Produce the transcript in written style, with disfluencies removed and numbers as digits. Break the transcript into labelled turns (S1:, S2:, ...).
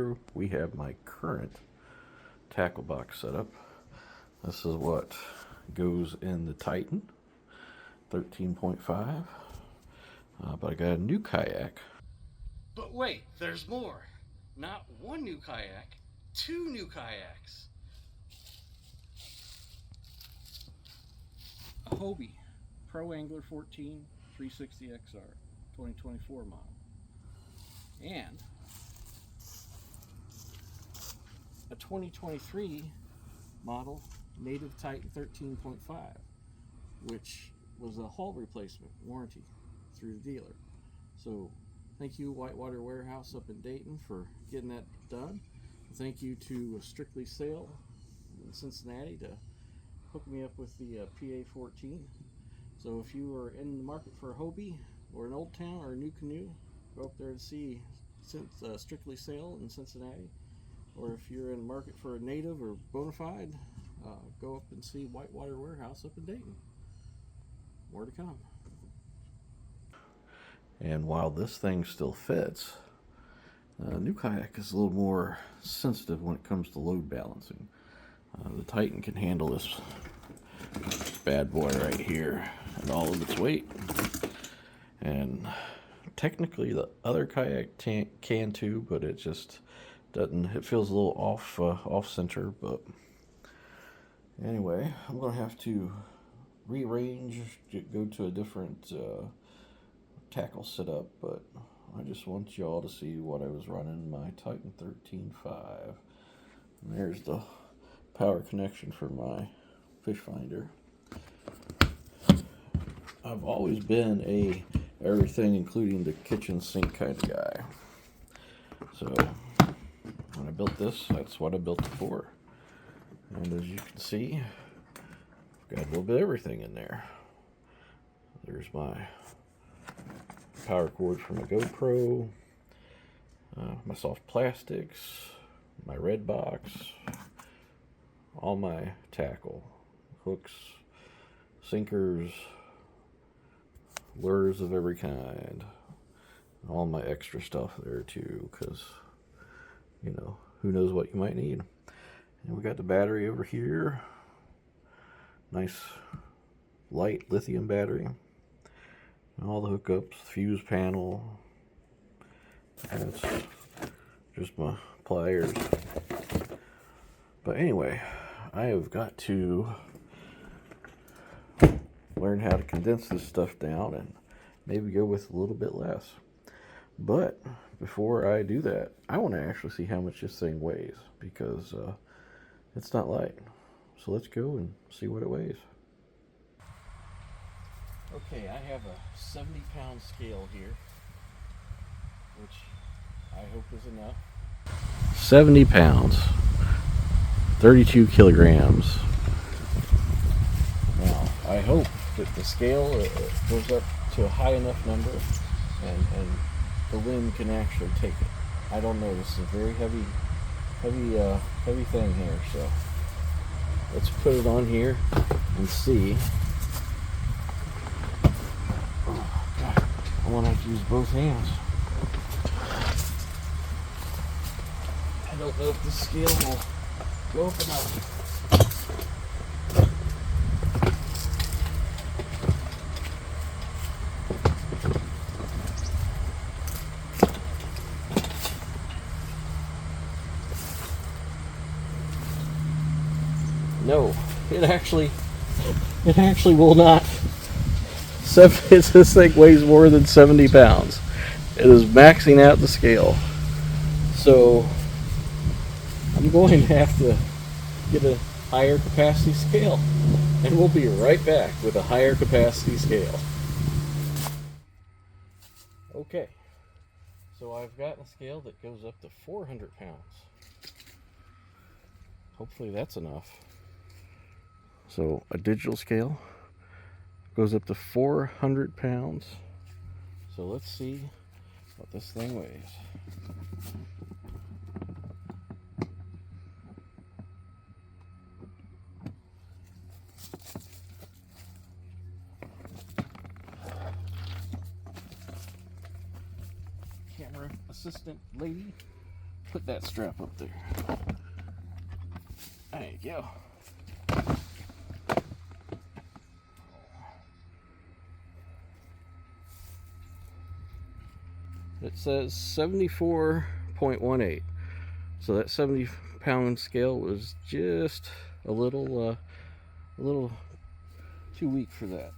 S1: here we have my current tackle box setup. This is what goes in the Titan 13.5, but I got a new kayak.
S2: But wait, there's more. Not one new kayak, two new kayaks. A Hobie Pro Angler 14 360 XR 2024 model. And a 2023 model Native Titan 13.5, which was a hull replacement warranty through the dealer. So thank you, Whitewater Warehouse up in Dayton, for getting that done. Thank you to Strictly Sail in Cincinnati to hook me up with the PA-14. So if you are in the market for a Hobie or an Old Town or a new canoe, go up there and see Strictly Sail in Cincinnati. Or if you're in the market for a native or bona fide, go up and see Whitewater Warehouse up in Dayton. More to come.
S1: And while this thing still fits, the new kayak is a little more sensitive when it comes to load balancing. The Titan can handle this bad boy right here and all of its weight. And technically the other kayak can too, but it just doesn't. It feels a little off center. But anyway, I'm gonna have to rearrange, go to a different tackle setup, but I just want y'all to see what I was running my Titan 13.5. And there's the power connection for my fish finder. I've always been a everything including the kitchen sink kind of guy. So when I built this, that's what I built it for. And as you can see, I've got a little bit of everything in there. There's my power cord for my GoPro, my soft plastics, my red box, all my tackle, hooks, sinkers, lures of every kind, all my extra stuff there too, because, you know, who knows what you might need. And we got the battery over here, nice light lithium battery, and all the hookups, fuse panel, and it's just my pliers. But anyway, I have got to learn how to condense this stuff down and maybe go with a little bit less. But before I do that, I want to actually see how much this thing weighs, because it's not light. So let's go and see what it weighs. Okay, I have a 70-pound scale here, which I hope is enough. 70 pounds, 32 kilograms. Now, I hope that the scale goes up to a high enough number and the limb can actually take it. I don't know, this is a very heavy thing here, so let's put it on here and see. Oh God, I'm gonna have to use both hands. I don't know if the scale will go up enough. No, it actually will not. This thing weighs more than 70 pounds. It is maxing out the scale. So I'm going to have to get a higher capacity scale. And we'll be right back with a higher capacity scale. Okay, so I've got a scale that goes up to 400 pounds. Hopefully that's enough. So a digital scale goes up to 400 pounds. So let's see what this thing weighs. Camera assistant lady,
S2: put that strap up there. There you go. It says 74.18. So that 70-pound scale was just a little too weak for that.